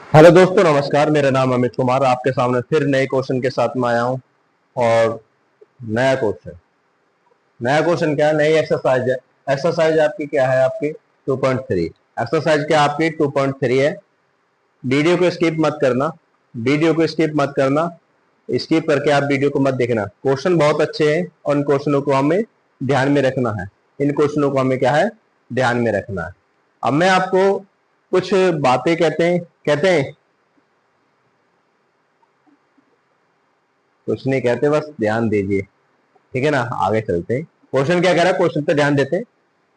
Hello दोस्तों, नमस्कार। मेरा नाम अमित कुमार, आपके सामने फिर नए क्वेश्चन के साथ में आया हूं। और नया क्वेश्चन नया क्वेश्चन क्या है? नई एक्सरसाइज है। एक्सरसाइज आपकी क्या है? आपकी 2.3। एक्सरसाइज क्या आपकी 2.3 है। वीडियो को स्किप मत करना। वीडियो को स्किप मत करना। स्किप करके आप वीडियो को मत देखना। क्वेश्चन बहुत अच्छे हैं और इन क्वेश्चनों को हमें ध्यान में रखना है। इन क्वेश्चनों को हमें क्या है? ध्यान में रखना है। अब मैं आपको कुछ बातें कहते हैं कुछ नहीं कहते, बस ध्यान दीजिए। ठीक है ना? आगे चलते हैं। क्वेश्चन क्या कह रहा है, क्वेश्चन पे ध्यान देते हैं।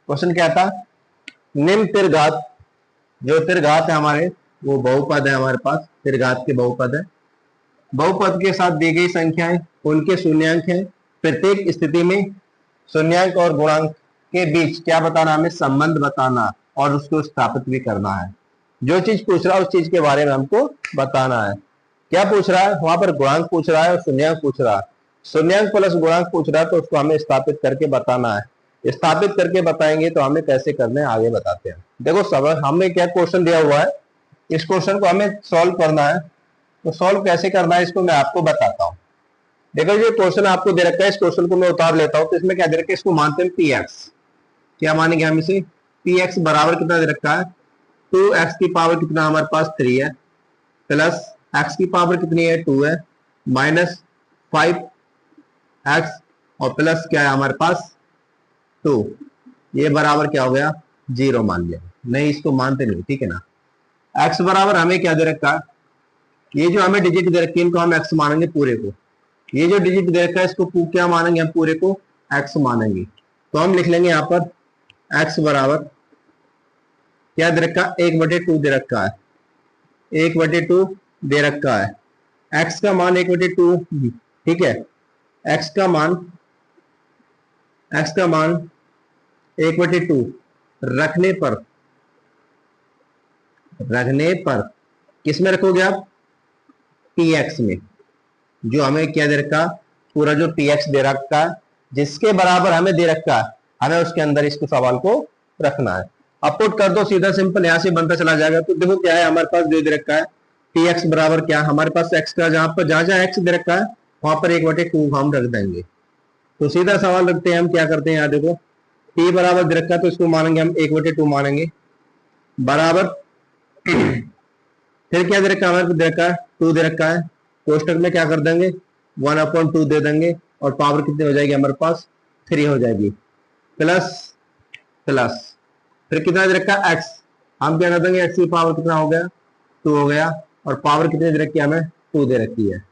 क्वेश्चन क्या था? निम्न त्रिघात, जो त्रिघात है हमारे, वो बहुपद है हमारे पास। त्रिघात के बहुपद है। बहुपद के साथ दी गई संख्याएं, उनके शून्यांक है। प्रत्येक स्थिति में शून्यांक और गुणांक के बीच क्या बताना? हमें संबंध बताना और उसको स्थापित भी करना है। जो चीज पूछ रहा है उस चीज के बारे में हमको बताना है। क्या पूछ रहा है वहां पर? गुणांक पूछ रहा है और शून्यांक पूछ रहा है। शून्यांक प्लस गुणांक पूछ रहा है, तो उसको हमें स्थापित करके बताना है। स्थापित करके बताएंगे तो हमें कैसे करना है, आगे बताते हैं। देखो, सब हमें क्या क्वेश्चन दिया हुआ है, इस क्वेश्चन को हमें सॉल्व करना है। तो सॉल्व कैसे करना है इसको मैं आपको बताता हूँ। देखो, जो क्वेश्चन आपको दे रखा है, इस क्वेश्चन को मैं उतार लेता हूँ। तो इसमें क्या दे रखा है? इसको मानते हैं पी एक्स। क्या मानेंगे हम इसे? पी एक्स बराबर कितना दे रखा है? 2x की पावर कितना हमारे पास 3 है, प्लस x की पावर कितनी है? 2 है, माइनस 5x और प्लस क्या है हमारे पास? 2। ये बराबर क्या हो गया? 0 मान लिया। नहीं, इसको मानते नहीं, ठीक है ना। x बराबर हमें क्या दे रखा है? ये जो हमें डिजिट दे रखी है, इनको हम x मानेंगे पूरे को। ये जो डिजिट दे रखा है, इसको क्या मानेंगे? हम पूरे को x मानेंगे। तो हम लिख लेंगे यहाँ पर x बराबर क्या दे रखा है? 1/2 दे रखा है। 1/2 दे रखा है। x का मान 1/2, ठीक है। x का मान 1/2 रखने पर किस में रखोगे आप? px में। जो हमें क्या दे रखा? पूरा जो px दे रखा है, जिसके बराबर हमें दे रखा है, हमें उसके अंदर इसको सवाल को रखना है। अब पुट कर दो सीधा, सिंपल, यहां से बनता चला जाएगा। तो देखो क्या है हमारे पास जो दे रखा है, px बराबर क्या हमारे पास? x का जहां जहां x दे रखा है वहां पर 1/2 हम रख देंगे। तो सीधा सवाल रखते हैं हम। क्या करते हैं यहाँ देखो, p बराबर दे रखा है तो इसको मानेंगे हम 1/2 मानेंगे, बराबर फिर क्या दे रखा है? हमारे दे रखा है 2 दे रखा है। कोष्टक में क्या कर देंगे? 1/2 दे देंगे और पावर कितनी हो जाएगी हमारे पास? 3 हो जाएगी, प्लस प्लस फिर कितना दे रखा है? x। हम क्या कर देंगे? x की पावर कितना हो गया? 2 हो गया। और पावर कितनी दे रखी है हमें? 2 दे रखी है,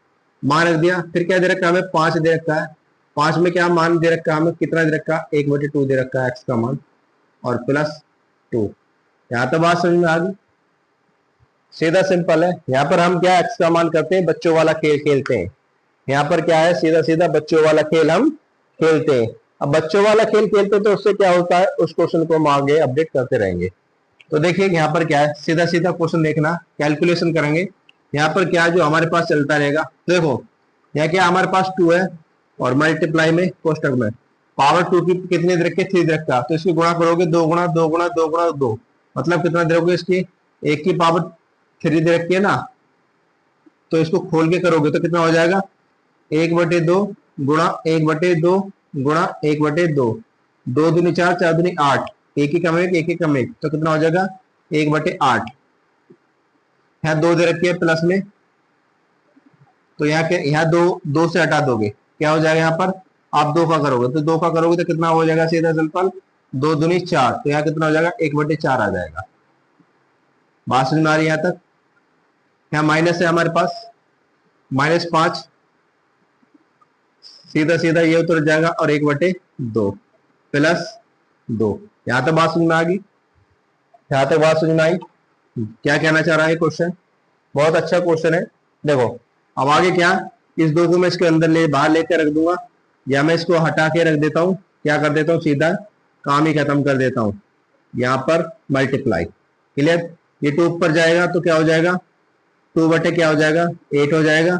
मान रख दिया। फिर क्या दे रखा है हमें? 5 दे रखा है। 5 में क्या मान दे रखा है हमें? कितना दे रखा है? 1/2 दे रखा है x का मान, और प्लस 2। यहाँ तो बात समझ में आ गई। सीधा सिंपल है। यहाँ पर हम क्या x का मान करते हैं? बच्चों वाला खेल खेलते हैं। यहाँ पर क्या है? सीधा सीधा बच्चों वाला खेल हम खेलते हैं। अब बच्चों वाला खेल खेलते तो उससे क्या होता है? उस क्वेश्चन को हम आगे अपडेट करते रहेंगे। तो देखिए यहाँ पर क्या है, सीधा सीधा क्वेश्चन देखना, कैलकुलेशन करेंगे। यहाँ पर क्या जो हमारे पास चलता रहेगा, देखो यहाँ क्या हमारे पास 2 है और मल्टीप्लाई में कोष्टक में पावर 2 की कितने दे रखे? 3 दे रखा। तो इसकी गुणा करोगे 2 गुणा 2 गुणा 2 गुणा 2, मतलब कितना दोगे? इसकी 1 की पावर 3 दे रखी है ना, तो इसको खोल के करोगे तो कितना हो जाएगा? 1/2 गुणा 1/2 गुणा 1/2, 2 दूनी 4, 4 दूनी 8, एक ही कम एक, एक ही कम एक, तो कितना हो जाएगा? 1/8। यहाँ 2 दे रखी है प्लस में, तो यहाँ क्या? यहाँ 2 से हटा दोगे, क्या हो जाएगा? यहाँ पर आप 2 का करोगे तो 2 का करोगे तो कितना हो जाएगा? सीधा सिंपल 2 दूनी 4, तो यहाँ कितना हो जाएगा? 1/4 आ जाएगा। बात समझ में आ रही है यहाँ तक? यहाँ माइनस है हमारे पास, -5, सीधा सीधा ये उतर जाएगा, और 1/2 प्लस 2। यहाँ तक बात समझ में आ गई? यहाँ तक बात समझ में आई? क्या कहना चाह रहा है क्वेश्चन? बहुत अच्छा क्वेश्चन है। देखो अब आगे क्या, इस 2 को मैं इसके अंदर बाहर लेकर रख दूंगा, या मैं इसको हटा के रख देता हूँ। क्या कर देता हूँ? सीधा काम ही खत्म कर देता हूँ। यहाँ पर मल्टीप्लाई, क्लियर। ये 2 ऊपर जाएगा तो क्या हो जाएगा? 2 बटे क्या हो जाएगा? 8 हो जाएगा,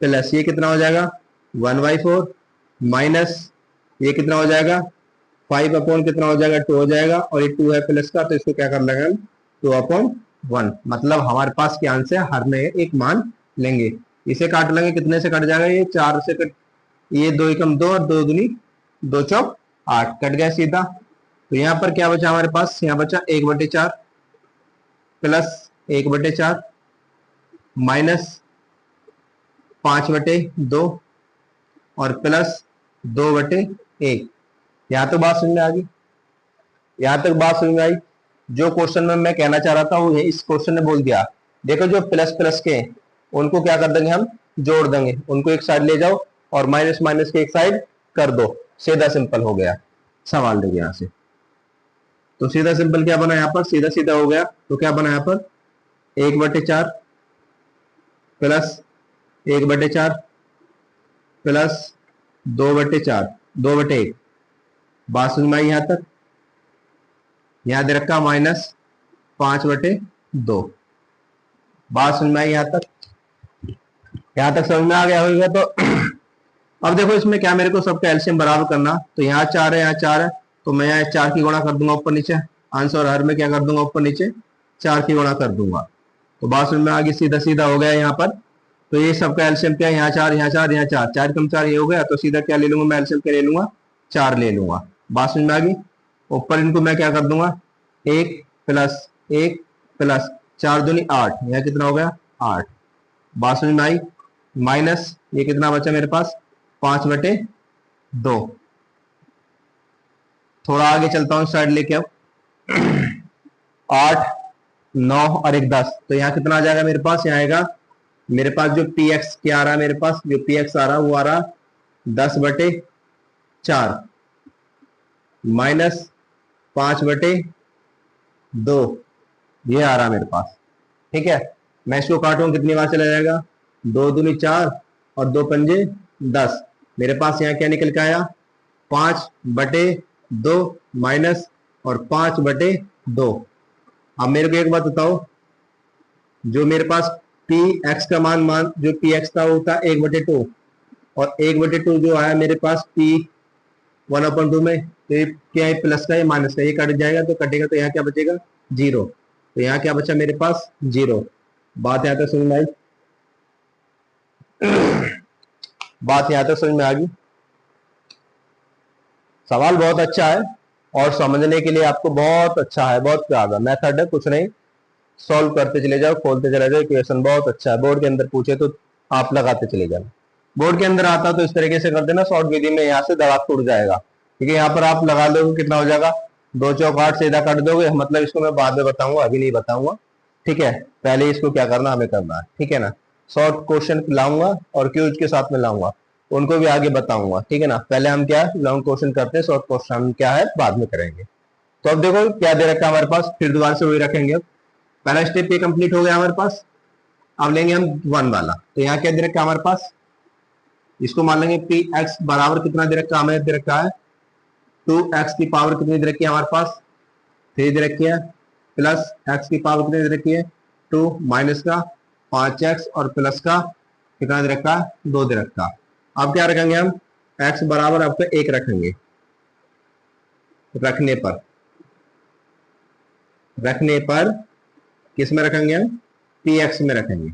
प्लस ये कितना हो जाएगा? 1/4, माइनस ये कितना हो जाएगा? 5 अपॉन कितना हो जाएगा? 2 हो जाएगा, और ये 2 है प्लस का, तो इसको क्या कर लेंगे हम? 2/, 1, मतलब हमारे पास क्या आंसर है, हर में एक मान लेंगे। इसे काट लेंगे, कितने से कट जाएगा, ये 4 से कट, ये 2 एकम 2 और 2 दूनी 2 चौक 8, कट गया सीधा। तो यहाँ पर क्या बचा हमारे पास, यहाँ बचा 1/4 प्लस 1/4 माइनस 5/2 और प्लस 2/1। यहाँ तो बात समझ में आ गई, यहाँ तक बात समझ में आई। जो क्वेश्चन में मैं कहना चाह रहा था वो इस क्वेश्चन ने बोल दिया। देखो जो प्लस प्लस के उनको क्या कर देंगे, हम जोड़ देंगे, उनको एक साइड ले जाओ और माइनस माइनस के एक साइड कर दो, सीधा सिंपल हो गया सवाल। देखिए यहाँ से तो सीधा सिंपल क्या बना, यहाँ पर सीधा सीधा हो गया। तो क्या बना यहाँ पर 1/4 प्लस 1/4 प्लस 2/4 2/1। बात समझ में आई यहाँ तक। यहाँ दे रखा माइनस 5/2। बात समझ में आई यहाँ तक, यहाँ तक समझ में आ गया होगा। तो अब देखो इसमें क्या, मेरे को सबका एलसीएम बराबर करना। तो यहाँ 4 है, यहाँ 4 है, तो मैं यहाँ 4 की गुणा कर दूंगा ऊपर नीचे, आंसर हर में क्या कर दूंगा, ऊपर नीचे 4 की गुणा कर दूंगा। तो बात समझ में आ गई, सीधा सीधा हो गया यहाँ पर। तो ये सबका एलसीएम क्या है, यहाँ 4 यहाँ 4 यहाँ 4, 4 कम 4 ये हो गया। तो सीधा क्या ले लूंगा मैं, एलसीएम क्या ले लूंगा, 4 ले लूंगा। बात समझ में आ गई। ऊपर इनको मैं क्या कर दूंगा, 1 प्लस 1 प्लस 4 दूनी 8, यहाँ कितना हो गया 8। बात समझ में आई। माइनस ये कितना बचा मेरे पास 5/2। थोड़ा आगे चलता हूँ साइड लेके, अब 8 9 और 1 10। तो यहाँ कितना आ जाएगा मेरे पास, यहाँ आएगा मेरे पास जो पी एक्स क्या आ रहा है, मेरे पास जो पी एक्स आ रहा है वो आ रहा 10/4 माइनस 5/2, ये आ रहा मेरे पास। ठीक है, मैं इसको काटूं कितनी बार चला जाएगा, 2 दूनी 4 और 2 पंजे 10। मेरे पास यहाँ क्या निकल के आया 5/2 माइनस और 5/2। अब मेरे को एक बात बताओ, जो मेरे पास पी एक्स का मान जो पी एक्स था वो था 1/2 और 1/2 जो आया मेरे पास पी 1/2 में, तो ये क्या है, प्लस का, ये माइनस का, ये कट जाएगा तो कटेगा, तो यहाँ क्या बचेगा 0। तो यहाँ क्या बचा मेरे पास 0। बात यहाँ तक समझ में आई, बात यहाँ तक समझ में आ गई। सवाल बहुत अच्छा है और समझने के लिए आपको बहुत अच्छा है, बहुत ज्यादा मेथड है, कुछ नहीं, सॉल्व करते चले जाओ, खोलते चले जाओ। क्वेश्चन बहुत अच्छा है, बोर्ड के अंदर पूछे तो आप लगाते चले जाओ। बोर्ड के अंदर आता तो इस तरीके से कर देना, शॉर्ट विधि में यहाँ से दवा टूट जाएगा। ठीक है, यहाँ पर आप लगा दोगे कितना हो जाएगा, 2 चौक 8 सीधा काट दोगे। मतलब इसको मैं बाद में बताऊंगा, अभी नहीं बताऊंगा। ठीक है, पहले इसको क्या करना हमें करना है। ठीक है ना, शॉर्ट क्वेश्चन लाऊंगा और क्यूज के साथ में लाऊंगा, उनको भी आगे बताऊंगा। ठीक है ना, पहले हम क्या लॉन्ग क्वेश्चन करते हैं, शॉर्ट क्वेश्चन क्या है बाद में करेंगे। तो अब देखो क्या दे रखा है हमारे पास, फिर दोबारा से वही रखेंगे। अब पहला स्टेप ये कंप्लीट हो गया हमारे पास। अब लेंगे हम 1 वाला। तो यहाँ क्या दे रखा है हमारे पास, इसको मान लेंगे पी एक्स बराबर कितना दे रखा है, हमें दे रखा है 2x की पावर कितनी दे रखी है हमारे पास, 3 दे रखी है, प्लस x की पावर कितनी दे रखी है 2, माइनस का 5x और प्लस का कितना दे रखा है 2 दे रखा। अब क्या रखेंगे हम, x बराबर आपका 1 रखेंगे। रखने पर किस में रखेंगे हम, पी एक्स में रखेंगे,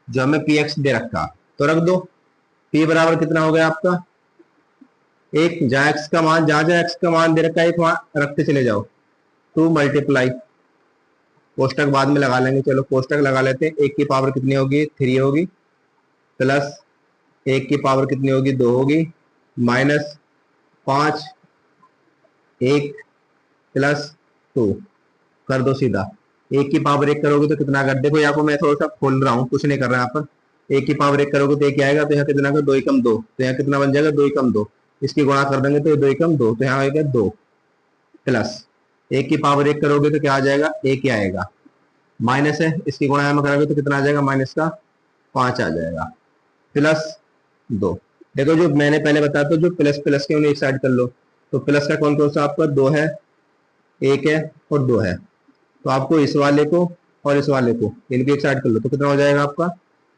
जो हमें पी एक्स दे रखा। तो रख दो, p बराबर कितना हो गया आपका 1, जहां एक्स का मान, जहां एक्स का मान दे रखा है 1 वहां रखते चले जाओ, 2 मल्टीप्लाई, कोष्टक बाद में लगा लेंगे, चलो कोष्टक लगा लेते हैं। 1 की पावर कितनी होगी 3 होगी, प्लस 1 की पावर कितनी होगी 2 होगी, माइनस 5 1 प्लस 2 कर दो सीधा। 1 की पावर 1 करोगे तो कितना कर, देखो यहाँ पर मैं थोड़ा सा खोल रहा हूँ, कुछ नहीं कर रहा यहाँ पर। 1 की पावर 1 करोगे तो 1 आएगा, तो यहाँ कितना का 2 एकम 2, तो यहाँ कितना बन जाएगा 2 एकम 2। इसकी गुणा कर देंगे तो 2 एकम 2, तो यहाँ आएगा 2, प्लस 1 की पावर 1 करोगे तो क्या आ जाएगा 1 ही आएगा, माइनस है, इसकी गुणा यहाँ में करोगे तो कितना आ जाएगा माइनस का 5 आ जाएगा, प्लस 2। देखो जो मैंने पहले बताया था, जो प्लस प्लस के उन्हें एक साइड कर लो। तो प्लस का कौन कौन सा आपका 2 है, 1 है और 2 है। तो आपको इस वाले को और इस वाले को इनकी एक साइड कर लो, तो कितना हो जाएगा आपका,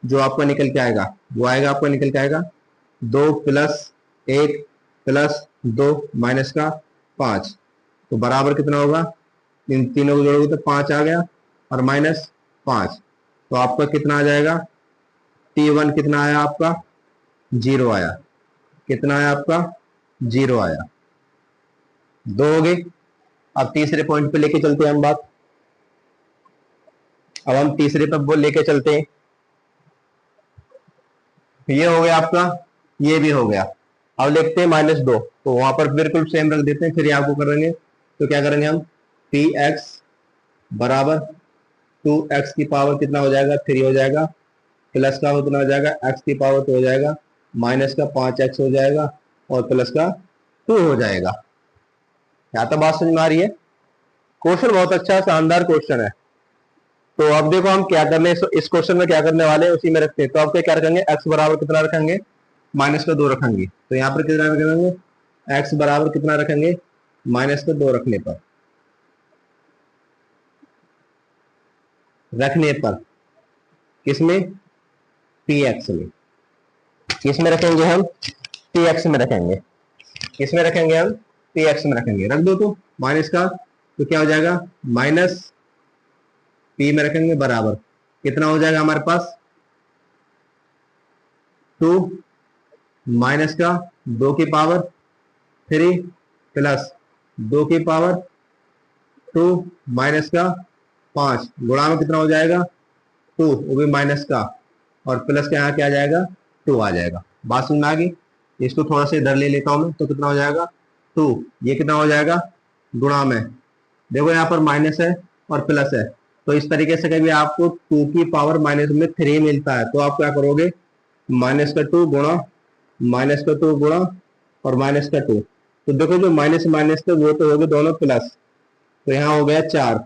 जो आपका निकल के आएगा वो आएगा, आपका निकल के आएगा 2 प्लस 1 प्लस 2 माइनस का 5। तो बराबर कितना होगा, इन तीनों को जोड़ोगे तो 5 आ गया। और -5, तो आपका कितना आ जाएगा? T1 कितना आया आपका? 0 आया। कितना आया आपका? 0 आया। 2 हो गए। अब तीसरे पॉइंट पे लेके चलते हैं हम बात। अब हम तीसरे पे वो लेके चलते हैं। ये हो गया आपका, ये भी हो गया। अब लिखते हैं -2, तो वहां पर बिल्कुल सेम रख देते हैं। फिर यहाँ को करेंगे तो क्या करेंगे हम? Px बराबर 2x की पावर कितना हो जाएगा? 3 हो जाएगा। प्लस का कितना हो जाएगा? x की पावर 2 हो जाएगा। माइनस का 5x हो जाएगा और प्लस का 2 हो जाएगा। यहाँ तक बात समझ में आ रही है? क्वेश्चन बहुत अच्छा शानदार क्वेश्चन है। तो अब देखो हम क्या करने, इस क्वेश्चन में क्या करने वाले हैं उसी में रखते हैं। तो अब क्या रखेंगे? x बराबर कितना रखेंगे? -2 रखेंगे। तो यहाँ पर कितना रखेंगे? x बराबर कितना रखेंगे? -2 रखने पर किसमें? px में। किसमें रखेंगे हम? px में रखेंगे। किसमें रखेंगे हम? px में रखेंगे। रख दो तो माइनस का, तो क्या हो जाएगा? माइनस p में रखेंगे बराबर कितना हो जाएगा हमारे पास? 2 माइनस का 2 की पावर 3 प्लस 2 की पावर 2 माइनस का 5 गुणा में कितना हो जाएगा? 2, वो भी माइनस का, और प्लस का यहाँ क्या आ जाएगा? 2 आ जाएगा। बात समझ में आ गई? इसको थोड़ा सा इधर ले लेता हूं मैं, तो कितना हो जाएगा? 2। ये कितना हो जाएगा? गुणा में, देखो यहाँ पर माइनस है और प्लस है, तो इस तरीके से कभी आपको 2 की पावर -3 मिलता है, तो आप क्या करोगे? -2 गुणा -2 गुणा और -2। तो देखो जो माइनस माइनस थे वो तो हो गए दोनों प्लस, तो यहाँ हो गया 4।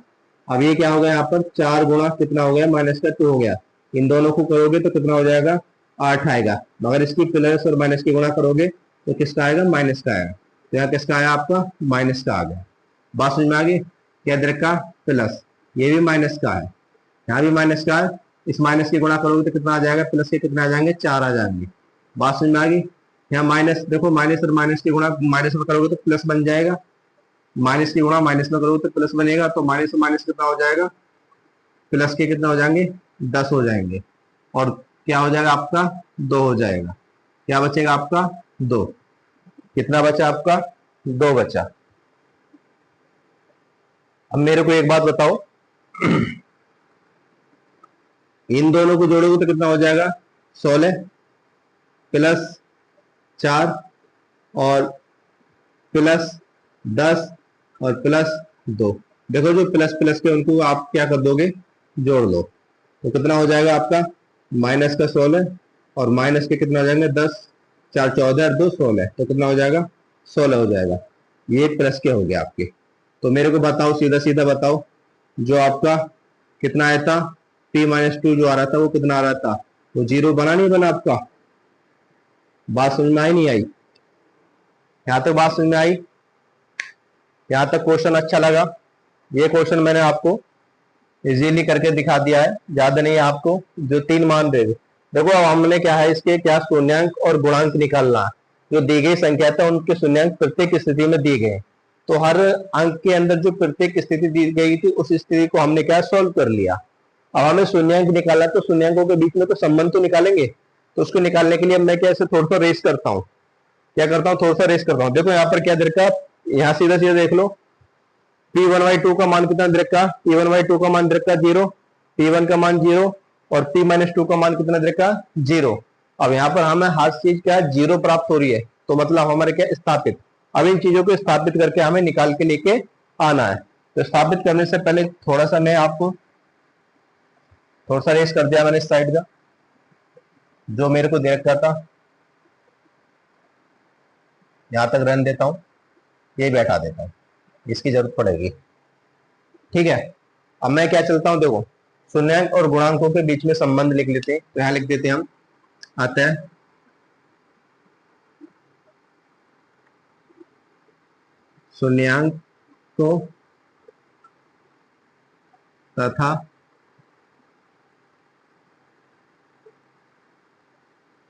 अब ये क्या हो गया? यहाँ पर 4 गुणा कितना हो गया? -2 हो गया। इन दोनों को करोगे तो कितना हो जाएगा? 8 आएगा। मगर इसकी प्लस और माइनस की गुणा करोगे तो किसका आएगा? माइनस का आएगा। तो यहाँ किसका आया आपका? माइनस का आ गया। बात समझ में आ गई? क्या दे रखा? प्लस। ये भी माइनस का है, यहाँ भी माइनस का है। इस माइनस की गुणा करोगे तो कितना आ जाएगा? प्लस के कितना आ जाएंगे? 4 आ जाएंगे। बात समझ में आ गई? यहाँ माइनस, देखो माइनस और माइनस की गुणा माइनस में करोगे तो प्लस बन जाएगा, माइनस की गुणा माइनस में करोगे तो प्लस बनेगा। तो माइनस से माइनस कितना हो जाएगा? प्लस के कितना हो जाएंगे? 10 हो जाएंगे। और क्या हो जाएगा आपका? 2 हो जाएगा। क्या बचेगा आपका? 2। कितना बचा आपका? 2 बचा। अब मेरे को एक बात बताओ, इन दोनों को जोड़ोगे तो कितना हो जाएगा? 16 प्लस 4 और प्लस 10 और प्लस 2। देखो जो प्लस प्लस के उनको आप क्या कर दोगे? जोड़ दो। तो कितना हो जाएगा आपका? माइनस का 16 और माइनस के कितना हो जाएंगे? 10, 4 14 और 2 16, तो कितना हो जाएगा? 16 हो जाएगा। ये प्लस के हो गया आपके। तो मेरे को बताओ, सीधा सीधा बताओ, जो आपका कितना आया था? P-2 जो आ रहा था वो कितना आ रहा था? वो 0 बना नहीं बना आपका? बात समझ में आई नहीं आई? यहाँ तक बात समझ में आई? यहाँ तक क्वेश्चन अच्छा लगा? ये क्वेश्चन मैंने आपको इजीली करके दिखा दिया है, ज्यादा नहीं है आपको। जो 3 मान दे, देखो अब हमने क्या है, इसके क्या शून्यांक और गुणांक निकालना है। जो दी गई संख्या था उनके शून्यांक प्रत्येक स्थिति में दिए गए, तो हर अंक के अंदर जो प्रत्येक स्थिति दी गई थी उस स्थिति को हमने क्या सॉल्व कर लिया। अब हमें शून्यांक निकाला, तो शून्यांकों के बीच में तो संबंध तो निकालेंगे। तो उसको निकालने के लिए मैं क्या, ऐसे थोड़ा सा रेस करता हूँ। क्या करता हूँ? थोड़ा सा रेस करता हूँ। देखो यहाँ पर क्या दे रखा, यहाँ सीधा सीधा देख लो। P1/2 का मान कितना दे रखा? P1/2 का मान दे रखा 0, P1 का मान 0 और P-2 का मान कितना दे रखा? 0। अब यहाँ पर हमें हर चीज क्या 0 प्राप्त हो रही है, तो मतलब हमारे क्या स्थापित। अब इन चीजों को स्थापित करके हमें निकाल के लेके आना है। तो स्थापित करने से पहले थोड़ा सा मैं आपको थोड़ा सा रेस कर दिया मैंने इस साइड का, जो मेरे को दे रखा था। यहां तक रन देता हूँ, ये बैठा देता हूँ, इसकी जरूरत पड़ेगी। ठीक है, अब मैं क्या चलता हूं, देखो शून्यांक और गुणांकों के बीच में संबंध लिख लेते हैं। तो यहां लिख देते हैं हम, आता है शून्यांकों तथा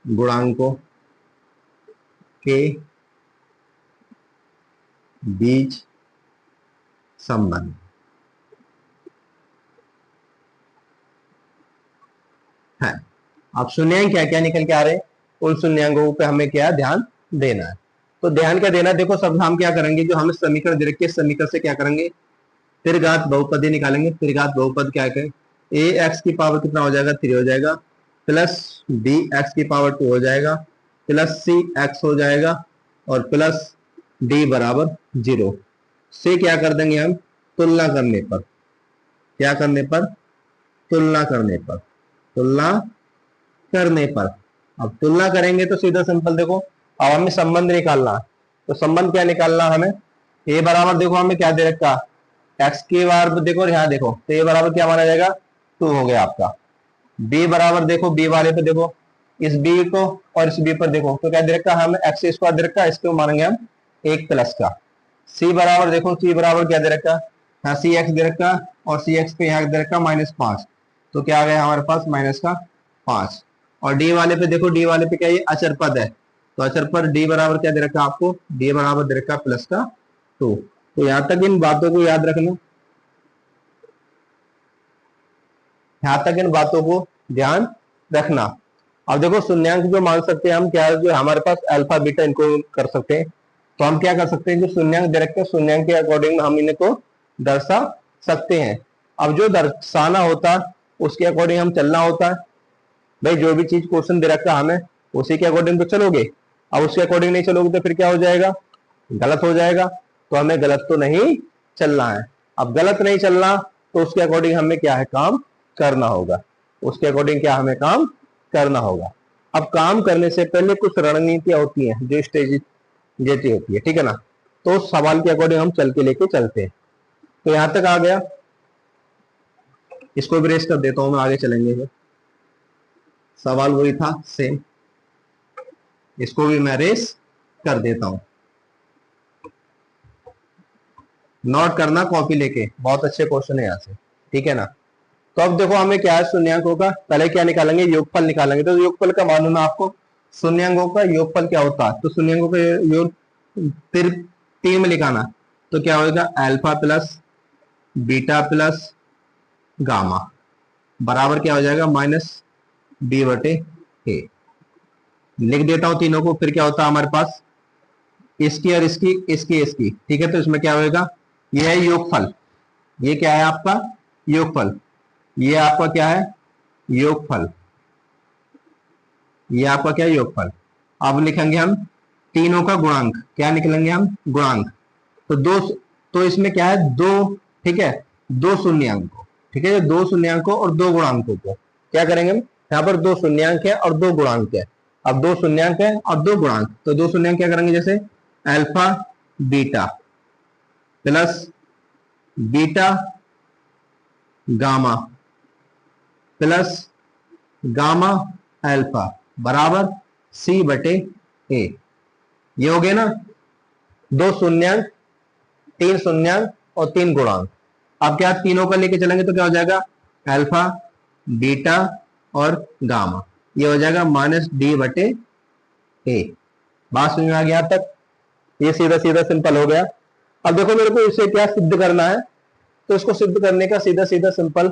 गुणांकों के बीच संबंध। है। अब शून्यांक क्या क्या निकल के आ रहे हैं, उन शून्यांकों पे हमें क्या ध्यान देना है। तो ध्यान क्या देना, देखो सब हम क्या करेंगे, जो हमें समीकरण दे रखे हैं समीकरण से क्या करेंगे, त्रिघात बहुपदी निकालेंगे। त्रिघात बहुपद क्या है, ए एक्स की पावर कितना हो जाएगा 3 हो जाएगा, प्लस बी एक्स की पावर 2 हो जाएगा, प्लस सी एक्स हो जाएगा, और प्लस डी बराबर 0 से क्या कर देंगे हम, तुलना करने पर, क्या करने पर, तुलना करने पर, तुलना करने पर। अब तुलना करेंगे तो सीधा सिंपल देखो, अब हमें संबंध निकालना है। तो संबंध क्या निकालना हमें, ए बराबर देखो हमें क्या दे रखा, एक्स के बार देखो यहाँ देखो, तो ए बराबर क्या माना जाएगा 2 हो गया आपका। बी बराबर देखो, बी वाले पे देखो, इस बी को और इस बी पर देखो, तो क्या दे रखा हमें एक्स स्क्वायर दे रखा, इसको मानेंगे हम 1 प्लस का। सी बराबर देखो, सी बराबर क्या दे रखा, हाँ सी एक्स दे रखा, और सी एक्स पे यहाँ दे रखा -5, तो क्या आ गया हमारे पास -5। और डी वाले पे देखो, डी वाले पे क्या ये अचर पद है, तो अचर पर डी बराबर क्या दे रखा आपको, डी बराबर दे रखा +2। तो यहां तक इन बातों को याद रखना, यहां तक इन बातों को ध्यान रखना। अब देखो शून्यांक जो मान सकते हैं हम, क्या जो हमारे पास अल्फा बीटा इनको कर सकते हैं, तो हम क्या कर सकते हैं, जो शून्यांक दे रखे हैं शून्यांक के अकॉर्डिंग हम इनको दर्शा सकते हैं। अब जो दर्शाना होता है उसके अकॉर्डिंग हम चलना होता है। भाई जो भी चीज क्वेश्चन दे रखा है हमें उसी के अकॉर्डिंग तो चलोगे, अब उसके अकॉर्डिंग नहीं चलोगे तो फिर क्या हो जाएगा, गलत हो जाएगा। तो हमें गलत तो नहीं चलना है। अब गलत नहीं चलना तो उसके अकॉर्डिंग हमें क्या है काम करना होगा, उसके अकॉर्डिंग क्या हमें काम करना होगा। अब काम करने से पहले कुछ रणनीतियां होती हैं जो स्ट्रेटेजी होती है, ठीक है ना। तो उस सवाल के अकॉर्डिंग हम चल के लेके चलते हैं। तो यहां तक आ गया, इसको भी रेस कर देता हूं मैं, आगे चलेंगे फिर। सवाल वही था सेम, इसको भी मैं रेस कर देता हूं। नोट करना कॉपी लेके, बहुत अच्छे क्वेश्चन है यहाँ से, ठीक है ना। तो अब देखो हमें क्या है, शून्यांकों का पहले क्या निकालेंगे, योगफल निकालेंगे। तो योगफल का मालूम है आपको, शून्यांकों का योगफल क्या होता है, तो शून्यांकों का योग फिर 3 में लिखाना। तो क्या होगा, alpha plus beta plus gamma बराबर क्या हो जाएगा -b/a। लिख देता हूं तीनों को, फिर क्या होता है हमारे पास, इसकी और इसकी, इसकी इसकी, ठीक है। तो इसमें क्या होगा, ये है योगफल, ये क्या है आपका योगफल, ये आपका क्या है योगफल, ये आपका क्या है योगफल। अब लिखेंगे हम तीनों का गुणांक, क्या निकलेंगे हम गुणांक। तो दो, तो इसमें क्या है दो, ठीक है, दो शून्यांकों, ठीक है, दो शून्यांकों और दो गुणांकों को क्या करेंगे हम, यहाँ पर दो शून्यांक है और दो गुणांक है। अब दो शून्यांक है और दो गुणांक, तो दो शून्यांक क्या करेंगे, जैसे alpha beta plus beta gamma plus gamma alpha बराबर c/a। ये हो गए ना दो शून्यांक, 3 शून्यांक और 3 गुणांक। अब क्या तीनों का लेके चलेंगे तो क्या हो जाएगा, अल्फा बीटा और गामा, ये हो जाएगा -d/a। बात समझ में आ गया तक, ये सीधा सीधा सिंपल हो गया। अब देखो मेरे को इसे क्या सिद्ध करना है, तो इसको सिद्ध करने का सीधा सीधा सिंपल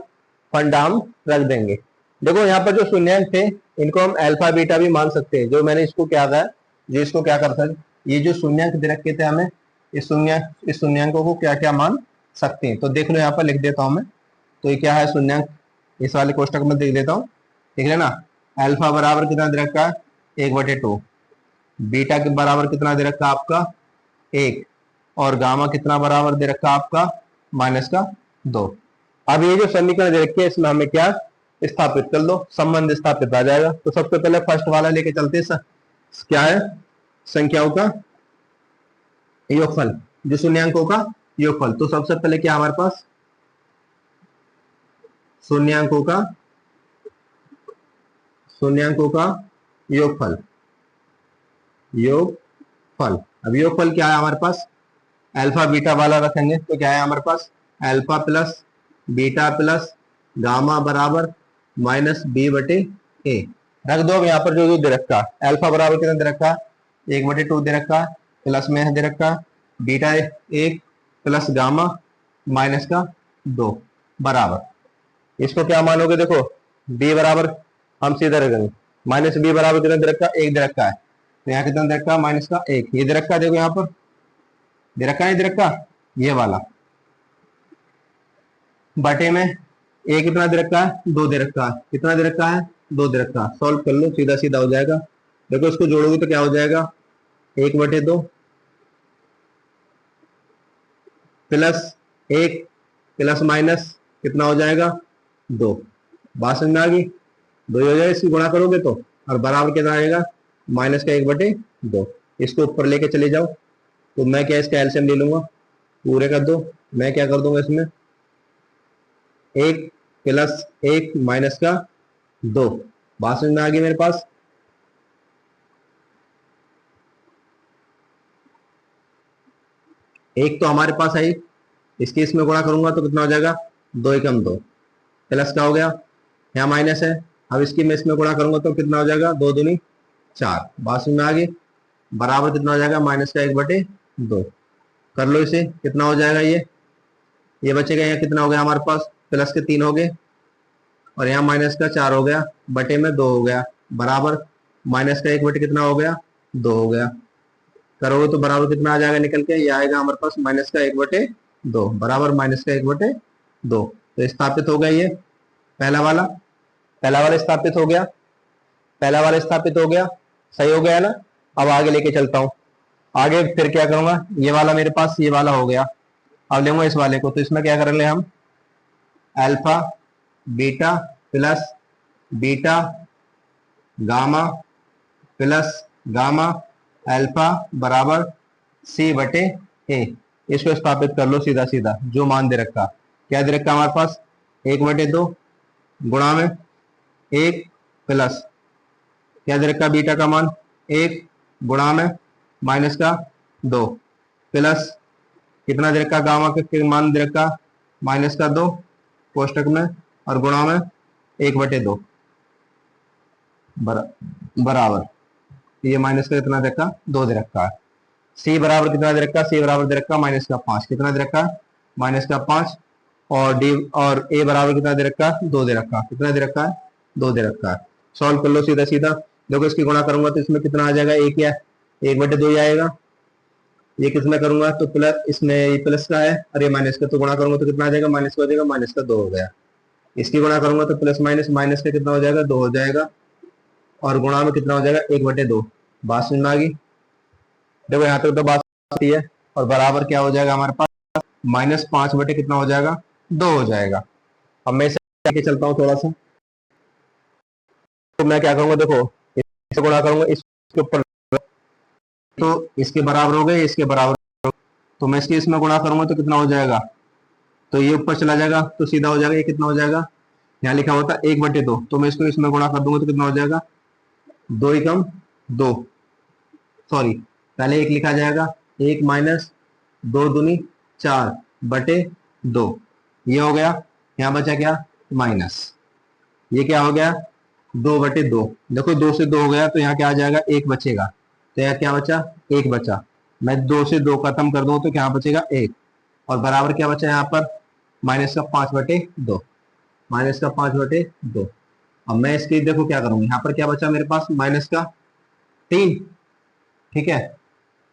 फंडा हम रख देंगे। देखो यहाँ पर जो शून्यांक थे इनको हम अल्फा बीटा भी मान सकते हैं, जो मैंने इसको क्या था, जो इसको क्या कर सकते, ये जो शून्यांक दे रखे थे हमें, इस शून्यांकों को क्या क्या मान सकते हैं। तो देख लो यहाँ पर लिख देता हूं मैं, तो ये क्या है शून्यांक, इस वाले कोष्टक में देख लेता हूँ, ठीक है ना। अल्फा बराबर कितना दे रखा है 1/2, बीटा के बराबर कितना दे रखा आपका 1, और गामा कितना बराबर दे रखा आपका -2। अब ये जो समीकरण दे रखी है इसमें हमें क्या स्थापित कर लो, संबंध स्थापित आ जाएगा। तो सबसे पहले फर्स्ट वाला लेके चलते हैं, क्या है संख्याओं का योगफल, जो शून्यांकों का योगफल। तो सबसे पहले क्या हमारे पास शून्यांकों का योगफल, योगफल। अब योगफल क्या है हमारे पास, अल्फा बीटा वाला रखेंगे तो क्या है हमारे पास alpha plus beta plus gamma बराबर -b/a रख दो। अब यहाँ पर जो दे रखा अल्फा बराबर कितना दे रखा 1/2 दे रखा, प्लस में दे रखा बीटा 1 प्लस गामा -2 बराबर, इसको क्या मानोगे, देखो b बराबर हम सीधा रखेंगे। माइनस बी बराबर कितना दे रखा, एक दे रखा है, तो यहाँ कितना दे रखा, माइनस का एक। ये दे रखा, देखो यहाँ पर दे रखा, नहीं दे रखा, ये वाला बटे में ए कितना दे रखा है, दो दे रखा है, कितना दे रखा है, दो दे रखा है। सॉल्व कर लो, सीधा सीधा हो जाएगा। देखो इसको जोड़ोगे तो क्या हो जाएगा, एक बटे दो प्लस एक प्लस माइनस कितना हो जाएगा, दो। बात समझ में आ गई, दो ही हो जाएगा इसकी गुणा करोगे तो, और बराबर कितना आएगा, माइनस का एक बटे दो। इसको ऊपर लेके चले जाओ, तो मैं क्या इसका एलसीएम ले लूंगा, पूरे कर दो। मैं क्या कर दूंगा इसमें, एक प्लस एक माइनस का दो। बात समझ में आ गई मेरे पास। एक तो हमारे पास आई, इसकी इसमें गुणा करूंगा तो कितना हो जाएगा, दो एकम दो, प्लस का हो गया, यहाँ माइनस है। अब इसकी मैं इसमें गुणा करूंगा तो कितना हो जाएगा, दो दूनी चार। बात समझ में आ गई। बराबर कितना हो जाएगा, माइनस का एक बटे दो। कर लो इसे, कितना हो जाएगा, ये बचेगा, यहाँ कितना हो गया हमारे पास, प्लस के तीन हो गए, और यहाँ माइनस का चार हो गया, बटे में दो हो गया, बराबर माइनस का एक बटे कितना हो गया, दो हो गया। करोगे तो बराबर कितना आ जाएगा निकल के, ये आएगा हमारे पास माइनस का एक बटे दो, बराबर माइनस का एक बटे दो। तो स्थापित हो गया ये पहला वाला स्थापित हो गया, पहला वाला स्थापित हो गया, सही हो गया ना। अब आगे लेके चलता हूँ, आगे फिर क्या करूंगा, ये वाला मेरे पास ये वाला हो गया, अब लेंगे इस वाले को, तो इसमें क्या करेंगे हम, alpha beta plus beta gamma plus gamma alpha बराबर सी बटे ए। इसको स्थापित कर लो सीधा सीधा, जो मान दे रखा, क्या दे रखा हमारे पास, एक बटे दो गुणा में एक प्लस क्या दे रखा, बीटा का मान एक गुणा में माइनस का दो प्लस कितना दे रखा, गामा का मान दे रखा माइनस का दो कोष्टक में, और गुणा में एक बटे दो बराबर ये माइनस का कितना दे रखा, दो दे रखा है। सी बराबर कितना दे रखा, सी बराबर दे रखा माइनस का पांच, कितना दे रखा, माइनस का पांच, और डी और ए बराबर कितना दे रखा, दो दे रखा, कितना दे रखा है, दो दे रखा है। सॉल्व कर लो सीधा सीधा। देखो इसकी गुणा करूंगा तो इसमें कितना आ जाएगा, एक या एक बटे दो ही आएगा। ये किसमें करूंगा तो प्लस, इसमें ये प्लस का है और ये माइनस का, तो गुणा करूंगा तो कितना आ जाएगा, माइनस का हो जाएगा, माइनस का दो हो गया। इसकी गुणा करूंगा तो प्लस माइनस, माइनस का कितना हो जाएगा, दो हो जाएगा, और गुणा में कितना हो जाएगा, एक बटे दो। बात समझ में आ गई। देखो यहाँ तक तो बात आती है, और बराबर क्या हो जाएगा हमारे पास, माइनस पांच बटे कितना हो जाएगा, दो हो जाएगा। अब मैं इसे लेके चलता हूँ थोड़ा सा, तो मैं क्या करूंगा, देखो इससे गुणा करूंगा इसके ऊपर, तो इसके बराबर हो गए, इसके बराबर, तो मैं इसके इसमें गुणा करूंगा तो कितना हो जाएगा, तो ये ऊपर चला जाएगा तो सीधा हो जाएगा, ये कितना हो जाएगा, यहाँ लिखा हुआ था एक बटे दो, तो मैं इसको इसमें गुणा कर दूंगा तो कितना हो जाएगा, दो एकम दो, सॉरी पहले एक लिखा जाएगा, एक माइनस दो दूनी चार बटे दो, ये हो गया। यहाँ बचा क्या, माइनस, ये क्या हो गया, दो बटे दो। देखो दो से दो हो गया तो यहाँ क्या आ जाएगा, एक बचेगा, तो यहाँ क्या बचा, एक बचा। मैं दो से दो खत्म कर दूं तो क्या बचेगा, एक, और बराबर क्या बचा यहाँ पर, माइनस का पांच बटे दो, माइनस का पांच बटे दो। अब मैं इसकी देखो क्या करूंगा, यहाँ पर क्या बचा मेरे पास, माइनस का तीन, ठीक है,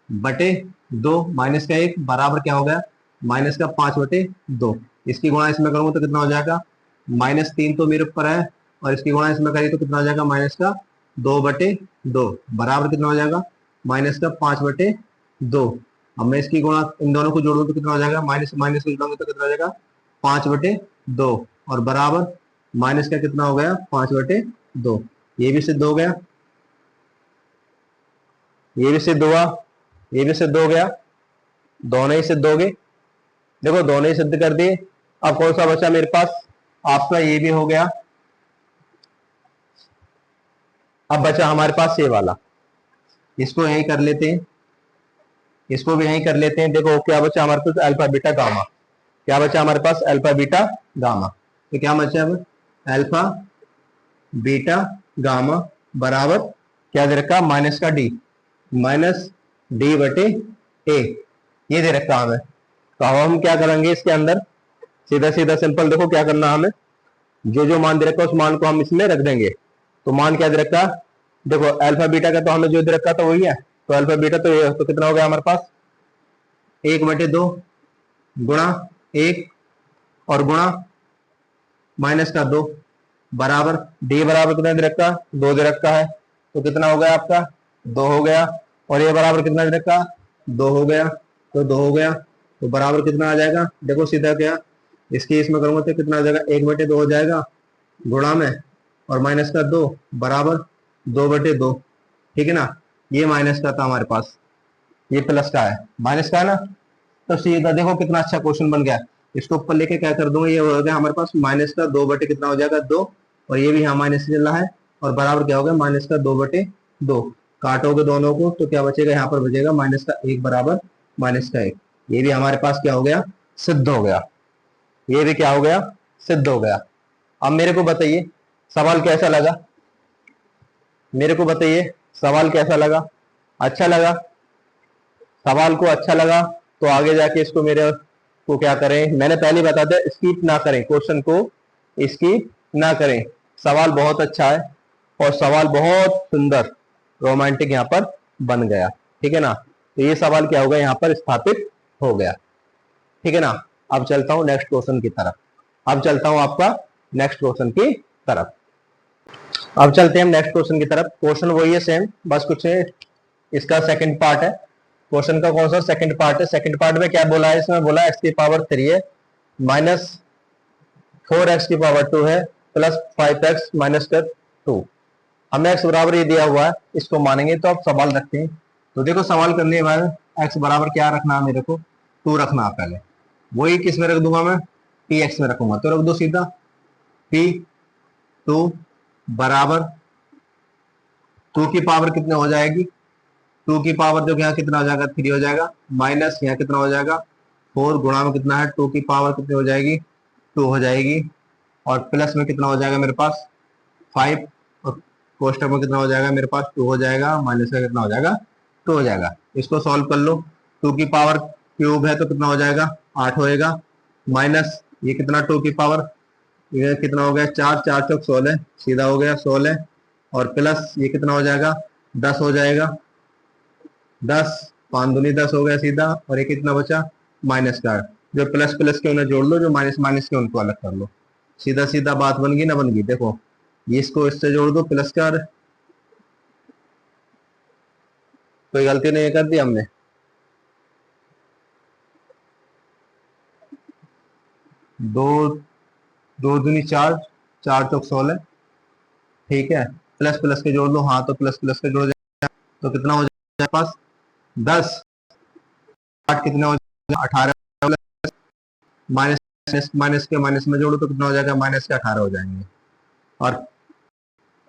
बटे दो माइनस का एक बराबर क्या हो गया, माइनस का पांच बटे दो। इसकी गुणा इसमें करूंगा तो कितना हो जाएगा, माइनस तीन तो मेरे ऊपर है, और इसकी गुणा इसमें करिए तो कितना हो जाएगा, माइनस का दो बटे दो बराबर कितना हो जाएगा, माइनस का पांच बटे दो। अब मैं इसकी गुणा इन दोनों को जोड़ूं तो कितना हो जाएगा, माइनस माइनस जोड़ोगे तो कितना हो जाएगा, पांच बटे दो, और बराबर माइनस का कितना हो गया, पांच बटे दो। ये भी सिद्ध हो गया, ये भी सिद्ध हुआ, ये भी सिद्ध हो गया, दोनों ही सिद्ध हो गए। देखो दोनों ही सिद्ध कर दिए। अब कौन सा बचा मेरे पास, आपका ये भी हो गया। अब बचा हमारे पास ये वाला, इसको यही कर लेते हैं, इसको भी यही कर लेते हैं। देखो क्या बचा हमारे पास, अल्फा बीटा गामा, क्या बचा हमारे पास, अल्फा बीटा गामा। तो क्या बचा अब, अल्फा बीटा गामा बराबर क्या दे रखा, माइनस का डी, माइनस डी बटे ए, ये दे रखा हमें। तो अब हम क्या करेंगे इसके अंदर, सीधा सीधा सिंपल देखो क्या करना हमें, जो जो मान दे रखा उस मान को हम इसमें रख देंगे। तो मान क्या दे रखा, देखो अल्फा बीटा का तो हमें जो दे रखा था वही है, तो अल्फा बीटा तो ये, तो कितना हो गया हमारे पास 1/2 गुणा 1 और गुणा -2 बराबर डी बराबर कितना दे रखा, 2 दे रखा है, तो कितना हो गया आपका 2 हो गया, और ये बराबर कितना दे रखा 2 हो गया, तो 2 हो गया, तो बराबर कितना आ जाएगा, देखो सीधा क्या इसकी इसमें करूंगा तो कितना आ जाएगा 1/2 हो जाएगा गुणा में और -2 बराबर 2/2, ठीक है ना। ये माइनस का था हमारे पास, ये प्लस का है, माइनस का है ना। तो सीधा देखो कितना अच्छा क्वेश्चन बन गया, इसको ऊपर लेके क्या कर दूंगा, ये हो गया हमारे पास -2 कितना हो जाएगा 2, और ये भी यहाँ माइनस चल रहा है, और बराबर क्या हो गया -2/2, काटोगे दोनों को तो क्या बचेगा, यहाँ पर बचेगा -1 बराबर -1, ये भी हमारे पास क्या हो गया सिद्ध हो गया, ये भी क्या हो गया सिद्ध हो गया। अब मेरे को बताइए सवाल कैसा लगा, मेरे को बताइए सवाल कैसा लगा, अच्छा लगा, सवाल को अच्छा लगा तो आगे जाके इसको मेरे को क्या करें, मैंने पहले बता दिया स्किप ना करें, क्वेश्चन को स्किप ना करें, सवाल बहुत अच्छा है और सवाल बहुत सुंदर रोमांटिक यहाँ पर बन गया, ठीक है ना। तो ये सवाल क्या होगा यहाँ पर स्थापित हो गया, ठीक है ना। अब चलता हूं नेक्स्ट क्वेश्चन की तरफ, अब चलता हूं आपका नेक्स्ट क्वेश्चन की तरफ, अब चलते हैं हम नेक्स्ट क्वेश्चन की तरफ। क्वेश्चन वही है सेम, बस कुछ है, इसका सेकंड पार्ट है, क्वेश्चन का कौन सा सेकंड पार्ट है, सेकंड पार्ट में क्या बोला है, इसमें बोला x की पावर 3 है, -4x की पावर 2 है, +5x -2, हमें x बराबर ये दिया हुआ है, इसको मानेंगे तो अब सवाल रखते हैं। तो देखो सवाल करने के बाद x बराबर क्या रखना है, मेरे को 2 रखना है, पहले वही किस में रख दूंगा मैं, px में रखूंगा, तो रख दो सीधा p2 बराबर 2 की पावर कितने हो जाएगी, 2 की पावर जो यहाँ कितना हो जाएगा 3 हो जाएगा, माइनस यहाँ कितना हो जाएगा 4 गुणा में कितना है 2 की पावर कितनी हो जाएगी 2 हो जाएगी, और प्लस में कितना हो जाएगा मेरे पास 5, और कोष्टक में कितना हो जाएगा मेरे पास 2 हो जाएगा, माइनस का कितना हो जाएगा 2 हो जाएगा। इसको सॉल्व कर लो, 2 की पावर क्यूब है तो कितना हो जाएगा 8 होएगा, माइनस ये कितना 2 की पावर ये कितना हो गया 4, 4 चौक 16, सीधा हो गया 16, और प्लस ये कितना हो जाएगा 10 हो जाएगा, 10 5 दूनी 10 हो गया सीधा, और ये कितना बचा माइनस का, जो प्लस प्लस के उन्हें जोड़ लो, जो माइनस माइनस के उनको अलग कर लो, सीधा सीधा बात बन गई ना, बन गई। देखो ये इसको इससे जोड़ दो प्लस का, कोई गलती नहीं कर दी हमने, दो दो दूनी 4, 4 चौक 16, ठीक है, प्लस प्लस के जोड़ लो, हाँ तो प्लस प्लस के जोड़ जाए तो कितना हो जाएगा पास 10, 8 कितना हो जाएगा 18, माइनस माइनस के माइनस में जोड़ो तो कितना हो जाएगा माइनस के 18 हो जाएंगे, और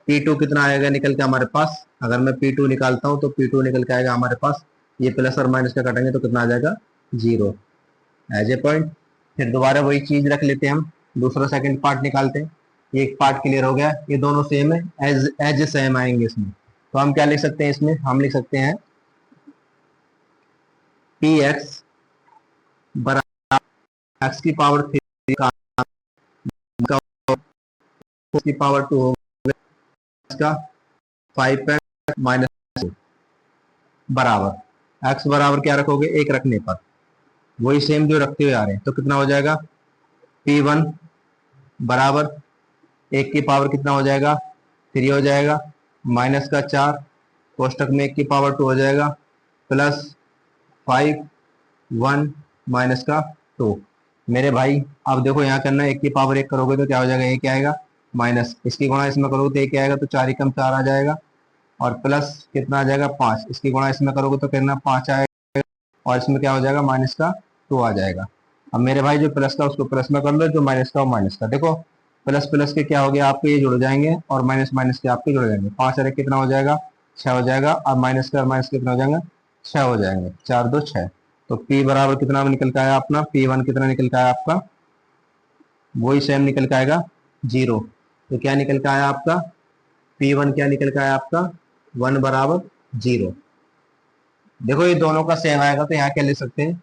P2 कितना आएगा निकल के हमारे पास, अगर मैं P2 निकालता हूं तो P2 निकल के आएगा हमारे पास, ये प्लस और माइनस का काटेंगे तो कितना आ जाएगा 0 एज ए पॉइंट। फिर दोबारा वही चीज रख लेते हैं हम, दूसरा सेकंड पार्ट निकालते हैं, ये एक पार्ट क्लियर हो गया, ये दोनों सेम है, एज एज सेम आएंगे इसमें, तो हम क्या लिख सकते हैं इसमें, हम लिख सकते हैं px बराबर x की पावर 3 की पावर 2 होगा, इसका 5x माइनस बराबर x बराबर क्या रखोगे 1 रखने पर, वही सेम जो रखते हुए आ रहे हैं, तो कितना हो जाएगा p1 बराबर 1 की पावर कितना हो जाएगा 3 हो जाएगा, माइनस का 4, कोष्टक में 1 की पावर 2 हो जाएगा, प्लस 5 1 माइनस का 2। मेरे भाई अब देखो यहाँ करना है, 1 की पावर 1 करोगे तो क्या हो जाएगा, 1 आएगा, माइनस इसकी गुणा इसमें करोगे तो 1 आएगा, तो 4 एकम 4 आ जाएगा, और प्लस कितना आ जाएगा 5, इसकी गुणा इसमें करोगे तो कितना 5 आएगा, और इसमें क्या हो जाएगा माइनस का 2 आ जाएगा। अब मेरे भाई जो प्लस का उसको प्लस में कर लो, जो माइनस का वो माइनस का, देखो प्लस प्लस के क्या हो गया आपके ये जुड़ जाएंगे, और माइनस माइनस के आपके जुड़ जाएंगे, 5 और 1 कितना हो जाएगा 6 हो जाएगा, और माइनस का माइनस कितना हो जाएगा 6 हो जाएंगे, 4 2 6, तो P बराबर कितना निकल के आया अपना, P1 कितना निकल के आया आपका, वही सेम निकल के आएगा 0, तो क्या निकल के आया आपका P1 क्या निकल के आया आपका 1 बराबर 0। देखो ये दोनों का सेम आएगा तो यहाँ क्या लिख सकते हैं,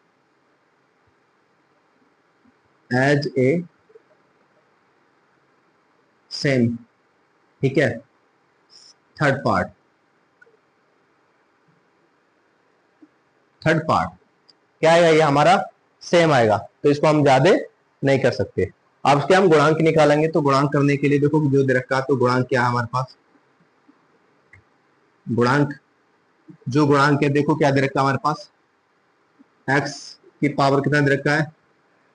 एज ए सेम, ठीक है, थर्ड पार्ट, थर्ड पार्ट क्या आएगा, ये हमारा सेम आएगा, तो इसको हम ज्यादा नहीं कर सकते। अब इसके हम गुणांक निकालेंगे, तो गुणांक करने के लिए देखो जो दे रखा है, तो गुणांक क्या है हमारे पास, गुणांक, जो गुणांक है देखो क्या दे रखा है हमारे पास, x की पावर कितना दे रखा है,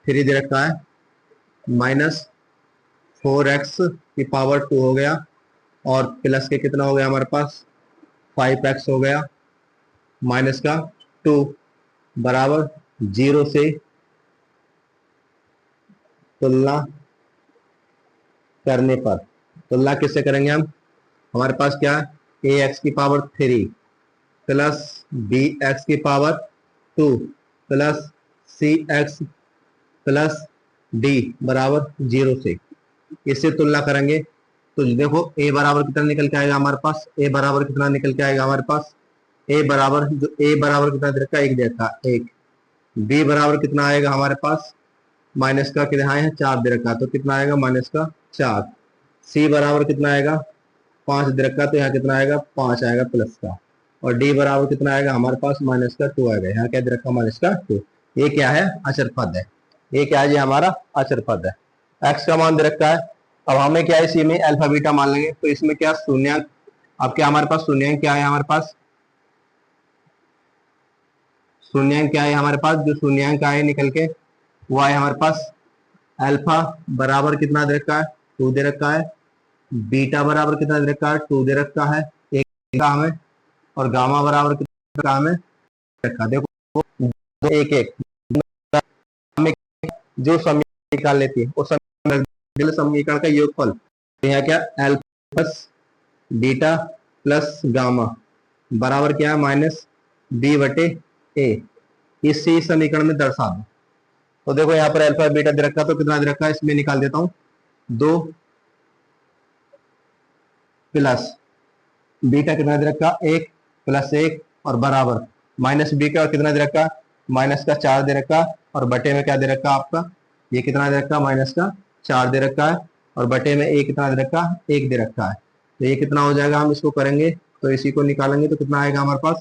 3 दे रखा है, माइनस 4x की पावर 2 हो गया, और प्लस के कितना हो गया हमारे पास 5x हो गया, माइनस का 2 बराबर 0 से तुलना करने पर, तुलना किससे करेंगे हम, हमारे पास क्या है ax की पावर 3 प्लस bx की power 2 plus cx plus d बराबर 0 से, इससे तुलना करेंगे तो देखो a बराबर कितना निकल के आएगा हमारे पास, a बराबर कितना निकल के आएगा हमारे पास, a बराबर, जो a बराबर कितना दे रखा है, 1 दे रखा है, 1, b बराबर कितना आएगा हमारे पास, माइनस का कितना है 4 दे रखा, तो कितना आएगा माइनस का 4, c बराबर कितना आएगा 5 दे रखा, तो यहाँ कितना आएगा 5 आएगा प्लस का, और d बराबर कितना आएगा हमारे पास माइनस का 2 आएगा, यहाँ क्या दे रखा माइनस का 2, ये क्या है अचर पद है, ये क्या है, ये हमारा अचर पद है, x का मान दे रखा है। अब हमें क्या है इसी में अल्फा बीटा मान लेंगे, तो इसमें क्या शून्यंक, अब क्या हमारे पास शून्यंक क्या है, हमारे पास शून्यंक क्या है हमारे पास, जो शून्यंक आए निकल के वो आए हमारे पास, अल्फा बराबर कितना दे रखा है 2 दे रखा है, बीटा बराबर कितना दे रखा है 2 दे रखा है, एक का हमें, और गामा बराबर कितना हमें रखा, देखो एक एक हमें जो समीकरण निकाल लेती है उस समीकरण का योगफल, तो यहाँ क्या alpha plus beta plus gamma बराबर क्या है माइनस बी बटे ए, इसी समीकरण में दर्शा दो। तो देखो यहाँ पर अल्फा बीटा दे रखा, तो कितना दे रखा है, इसमें निकाल देता हूं, 2 प्लस बीटा कितना दे रखा 1 प्लस 1 और बराबर माइनस बी का, और कितना दे रखा माइनस का 4 दे रखा, और बटे में क्या दे रखा आपका, ये कितना दे रखा माइनस का 4 दे रखा है, और बटे में ए कितना दे रखा 1 दे रखा है, तो ये कितना हो जाएगा, हम इसको करेंगे तो इसी को निकालेंगे तो कितना आएगा हमारे पास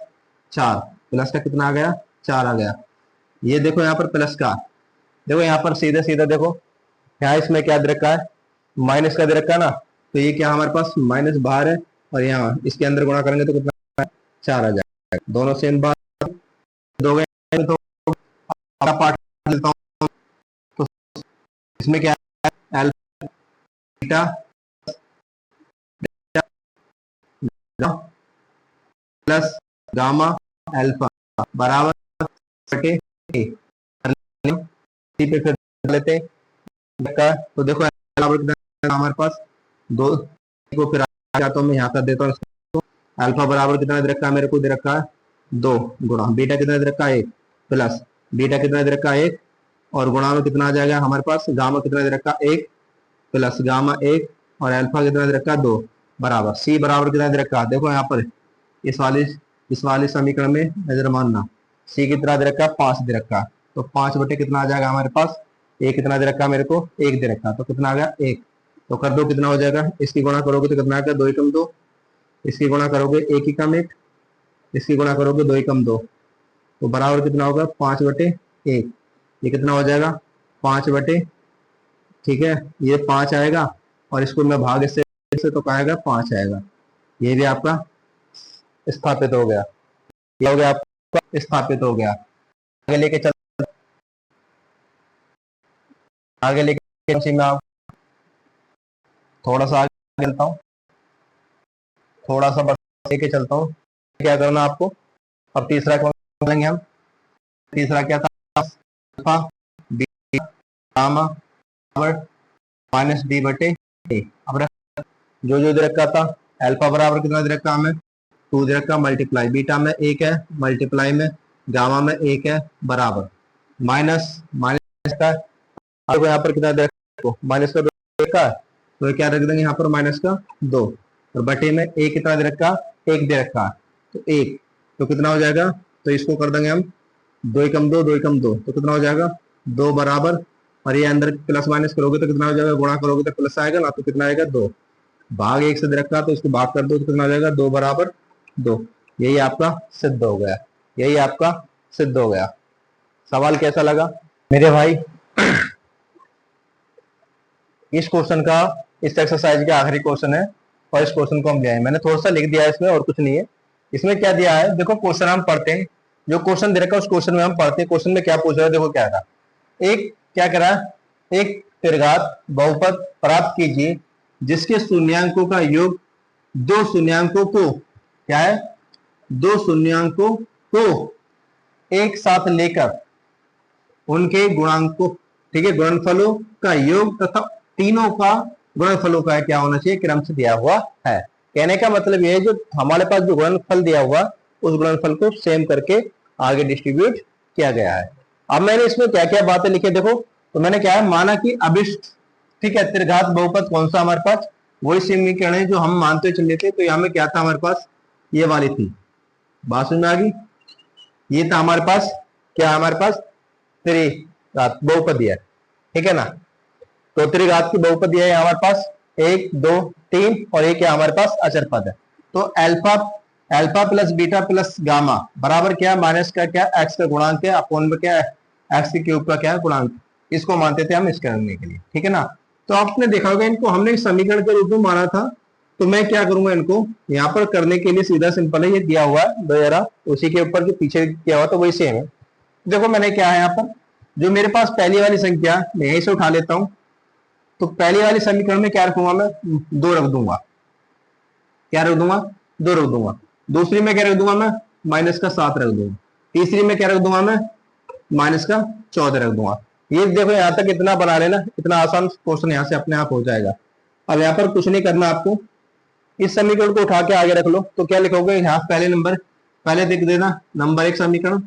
4, प्लस का कितना आ गया 4 आ गया, ये देखो यहाँ पर प्लस का, देखो यहाँ पर सीधे सीधे देखो यहाँ इसमें क्या दे रखा है माइनस का दे रखा है ना, तो ये क्या हमारे पास माइनस बाहर है, और यहाँ इसके अंदर गुणा करेंगे तो कितना 4 आ जाएगा, दोनों सेम बात दो गए, तो पार्ट लेता हूं, तो इसमें क्या है alpha beta plus gamma alpha बराबर बटे ए, पे फिर लेते हैं, तो देखो हमारे पास 2 को फिर तो मैं यहाँ कर देता हूँ, अल्फा बराबर कितना दे रखा है मेरे को, दे रखा है 2 गुणा बीटा कितना दे रखा है 1 प्लस बीटा कितना दे रखा है 1, और गुणा में कितना आ जाएगा हमारे पास गामा कितना दे रखा है 1 प्लस गामा 1, और अल्फा कितना दे रखा है 2 बराबर सी बराबर कितना दे रखा है, देखो यहाँ पर इस वाले समीकरण में नजर मानना, सी कितना दे रखा है 5 दे रखा है, तो 5 बटे कितना आ जाएगा हमारे पास, ए कितना दे रखा है मेरे को 1 दे रखा है, तो कितना आ गया 1, तो कर दो कितना हो जाएगा, इसकी गुणा करोगे तो कितना आ गया 2 एकम 2, इसकी गुणा करोगे 1 एकम 1, इसकी गुणा करोगे 2 एकम 2, तो बराबर कितना होगा 5 बटे 1, ये कितना हो जाएगा 5 बटे, ठीक है ये 5 आएगा, और इसको मैं भाग इससे तो क्या आएगा 5 आएगा, ये भी आपका स्थापित हो गया, ये हो गया आपका स्थापित हो गया, आगे लेके चल, आगे लेके मैं आप थोड़ा सा आगे चलता हूँ, थोड़ा सा बस लेके चलता हूँ, क्या करना आपको, अब तीसरा कौन लेंगे हम, तीसरा क्या था alpha beta gamma minus B बटे ए, अब जो जो दे रखा था अल्फा बराबर कितना दे रखा हमें 2 दे रखा, मल्टीप्लाई बीटा में 1 है, मल्टीप्लाई में गामा में 1 है, बराबर माइनस माइनस का, अब यहाँ पर कितना दे रखा माइनस का 2 रखा, तो क्या रख देंगे यहाँ पर माइनस का 2, और बटे में ए कितना दे रखा 1 दे रखा, तो 1, तो कितना हो जाएगा, तो इसको कर देंगे हम 2 एकम 2 2 एकम 2, तो कितना हो जाएगा 2 बराबर, और ये अंदर प्लस माइनस करोगे तो कितना हो जाएगा, गुणा करोगे तो प्लस आएगा ना, तो कितना आएगा 2 भाग 1 से दे रखा तो इसको भाग कर दो तो कितना हो जाएगा 2 बराबर 2। यही आपका सिद्ध हो गया, यही आपका सिद्ध हो गया। सवाल कैसा लगा मेरे भाई? इस क्वेश्चन का, इस एक्सरसाइज का आखिरी क्वेश्चन है और इस क्वेश्चन को हम ले आए। मैंने थोड़ा सा लिख दिया है इसमें और कुछ नहीं है। इसमें क्या दिया है देखो, क्वेश्चन हम पढ़ते हैं, जो क्वेश्चन दे रखा है उस क्वेश्चन में हम पढ़ते हैं। क्वेश्चन में क्या पूछ रहा है देखो क्या था। एक क्या करा, एक त्रिघात बहुपद प्राप्त कीजिए जिसके शून्यांकों का योग दो शून्यांकों को, क्या है, दो शून्यांकों को एक साथ लेकर उनके गुणांकों, ठीक है, गुणनफलों का योग तथा तीनों का गुणनफलों का क्या होना चाहिए, क्रम से दिया हुआ है। कहने का मतलब यह है जो हमारे पास जो गुणनफल दिया हुआ उस गुणनफल को सेम करके आगे डिस्ट्रीब्यूट किया गया है। अब मैंने इसमें क्या क्या बातें लिखी देखो, तो मैंने क्या है माना कि अभिष्ट, ठीक है, त्रिघात बहुपद कौन सा हमारे पास, वही समीकरण है जो हम मानते चले थे। तो यहाँ में क्या था हमारे पास, ये वाली थी, बात समझ में आ गई। ये था हमारे पास क्या, हमारे पास त्रिघात बहुपद है, ठीक है ना। तो त्रिघात की बहुपद है हमारे पास 1 2 3 और एक है हमारे पास अचर पद है। तो alpha plus beta plus gamma बराबर क्या, माइनस का क्या, एक्स का गुणांक है, अपोन में क्या है, एक्स के क्यूब का क्या है गुणांक। इसको मानते थे हम इस करने के लिए, ठीक है ना। तो आपने देखा होगा इनको हमने समीकरण के रूप में माना था। तो मैं क्या करूंगा, इनको यहाँ पर करने के लिए सीधा सिंपल है, ये दिया हुआ है वगैरह उसी के ऊपर जो पीछे किया हुआ तो वही सेम है। देखो मैंने क्या है यहाँ पर, जो मेरे पास पहली वाली संख्या मैं यहीं से उठा लेता हूं। तो पहली वाली समीकरण में क्या रखूंगा मैं, 2 रख दूंगा, क्या रख दूंगा, 2 रख दूंगा। दूसरी में क्या रख दूंगा मैं, माइनस का 7 रख दूंगा। तीसरी में क्या रख दूंगा मैं, माइनस का 14 रख दूंगा। ये देखो यहाँ तक इतना बना लेना, इतना आसान क्वेश्चन यहाँ से अपने आप हो जाएगा। अब यहाँ पर कुछ नहीं करना आपको, इस समीकरण को उठा के आगे रख लो। तो क्या लिखोगे यहाँ पहले नंबर, पहले लिख देना नंबर 1 समीकरण,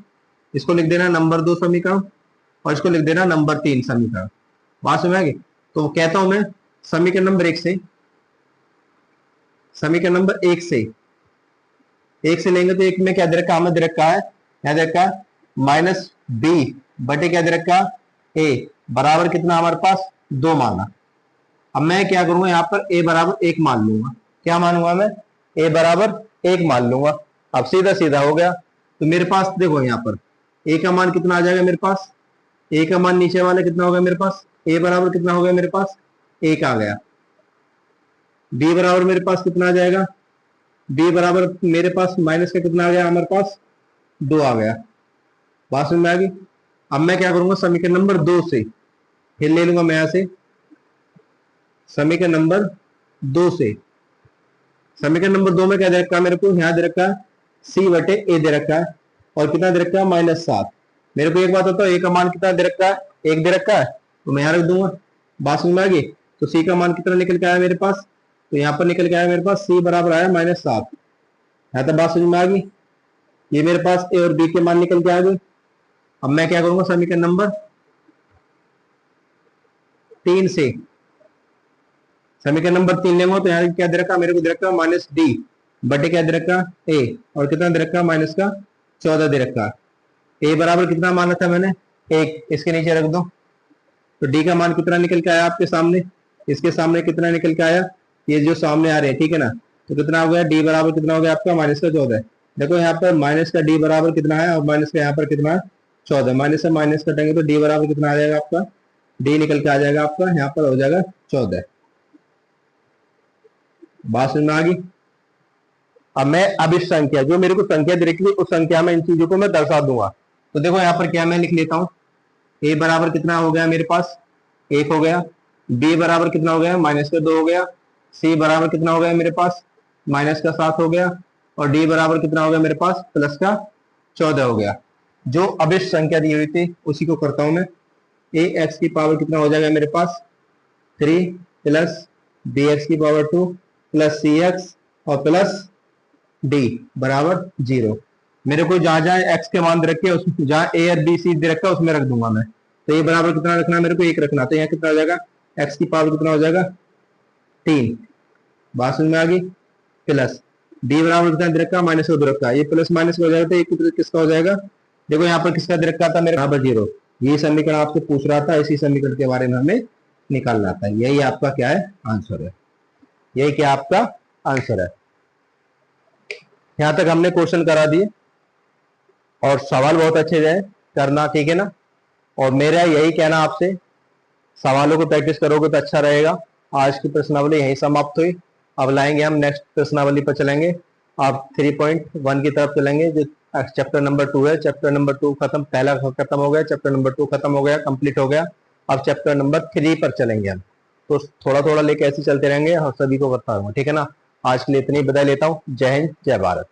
इसको लिख देना नंबर 2 समीकरण और इसको लिख देना नंबर 3 समीकरण। बात समझ आएगी। तो कहता हूं मैं समीकरण नंबर 1 से, समीकरण नंबर 1 से लेंगे तो एक में क्या दे रखा, हमें दे रखा है, क्या दे रखा है, माइनस बी बटे क्या दे रखा, ए बराबर कितना हमारे पास 2 माना। अब मैं क्या करूंगा यहाँ पर ए बराबर 1 मान लूंगा। क्या मानूंगा मैं, ए बराबर 1 मान लूंगा। अब सीधा सीधा हो गया। तो मेरे पास देखो यहाँ पर ए का मान कितना आ जाएगा मेरे पास, ए का मान नीचे वाला कितना होगा मेरे पास, ए बराबर कितना हो गया मेरे पास 1 आ गया। बी बराबर मेरे पास कितना आ जाएगा, बी बराबर मेरे पास माइनस का कितना आ गया हमारे पास 2 आ गया। बात समझ में आ गई। अब मैं क्या करूंगा, समीकरण नंबर 2 से फिर ले लूंगा मैं यहां से, समीकरण नंबर 2 से, समीकरण नंबर 2 में क्या दे रखा है मेरे को, यहाँ दे रखा है सी बटे ए दे रखा है और कितना दे रखा है -7। मेरे को एक बात होता है, ए का मान कितना दे रखा है, 1 दे रखा है, तो मैं यहाँ रख दूंगा। बात समझ में आ गई। तो सी का मान कितना निकल के आया मेरे पास, तो यहाँ पर निकल के आया मेरे पास सी बराबर आया -7। यहाँ तक बात समझ में आ गई। ये मेरे पास ए और बी के मान निकल के आ गए। अब मैं क्या करूंगा, समीकरण नंबर 3 से, समीकरण नंबर 3 लेंगे तो यहाँ क्या दे रखा मेरे को, दे रखा माइनस डी बटे क्या दे रखा ए और कितना दे रखा माइनस का 14 दे रखा। ए बराबर कितना माना था मैंने 1, इसके नीचे रख दो। तो डी का मान कितना निकल के आया आपके सामने, इसके सामने कितना निकल के आया, ये जो सामने आ रहे हैं, ठीक है ना। तो कितना हो गया, डी बराबर कितना हो गया आपका माइनस का 14। देखो यहाँ पर माइनस का डी बराबर कितना है और माइनस का यहाँ पर कितना है 14। माइनस से माइनस कटेंगे तो डी बराबर कितना आ जाएगा आपका, डी निकल के आ जाएगा आपका यहाँ पर हो जाएगा 14। बात समझ में आ गई। अब मैं अब इस संख्या, जो मेरे को संख्या दे रखी है उस संख्या में इन चीजों को मैं दर्शा दूंगा। तो देखो यहाँ पर क्या मैं लिख लेता हूँ, ए बराबर कितना हो गया मेरे पास 1 हो गया, बी बराबर कितना हो गया माइनस का 2 हो गया, सी बराबर कितना हो गया मेरे पास माइनस का 7 हो गया और डी बराबर कितना हो गया मेरे पास प्लस का 14 हो गया। जो अभिष्ट संख्या दी हुई थी उसी को करता हूं मैं। ए एक्स की पावर कितना हो जाएगा मेरे पास 3 प्लस बी एक्स की पावर 2 प्लस सी एक्स और प्लस डी बराबर 0। मेरे को जहां जहां एक्स के मान दे रखे उसमें, जहां ए और बी सी दे रखा है उसमें रख दूंगा मैं। तो ये बराबर कितना रखना है मेरे को 1 रखना। तो यहाँ कितना हो जाएगा, एक्स की पावर कितना हो जाएगा 3। बात समझ में आ गई। प्लस डी बराबर कितना दे रखा माइनस का 2 रखा, ये प्लस माइनस हो जाएगा तो एक किसका हो जाएगा, देखो यहाँ पर किसका दे रखा था मेरे बराबर 0। ये समीकरण आपसे पूछ रहा था, इसी समीकरण के बारे में हमें निकालना था। यही आपका क्या है आंसर है। यही क्या आपका आंसर है। यहां तक हमने क्वेश्चन करा दिए और सवाल बहुत अच्छे हैं करना, ठीक है ना। और मेरा यही कहना आपसे, सवालों को प्रैक्टिस करोगे तो अच्छा रहेगा। आज की प्रश्नावली यहीं समाप्त हुई। अब लाएंगे हम नेक्स्ट प्रश्नावली पर चलेंगे। आप 3.1 की तरफ चलेंगे, जो चैप्टर नंबर 2 है। चैप्टर नंबर 2 खत्म, पहला खत्म हो गया, चैप्टर नंबर 2 खत्म हो गया, कंप्लीट हो गया। अब चैप्टर नंबर 3 पर चलेंगे हम। तो थोड़ा थोड़ा लेके ऐसे चलते रहेंगे, हम सभी को बताऊंगा, ठीक है ना। आज के लिए इतनी विदाई लेता हूँ। जय हिंद, जय भारत।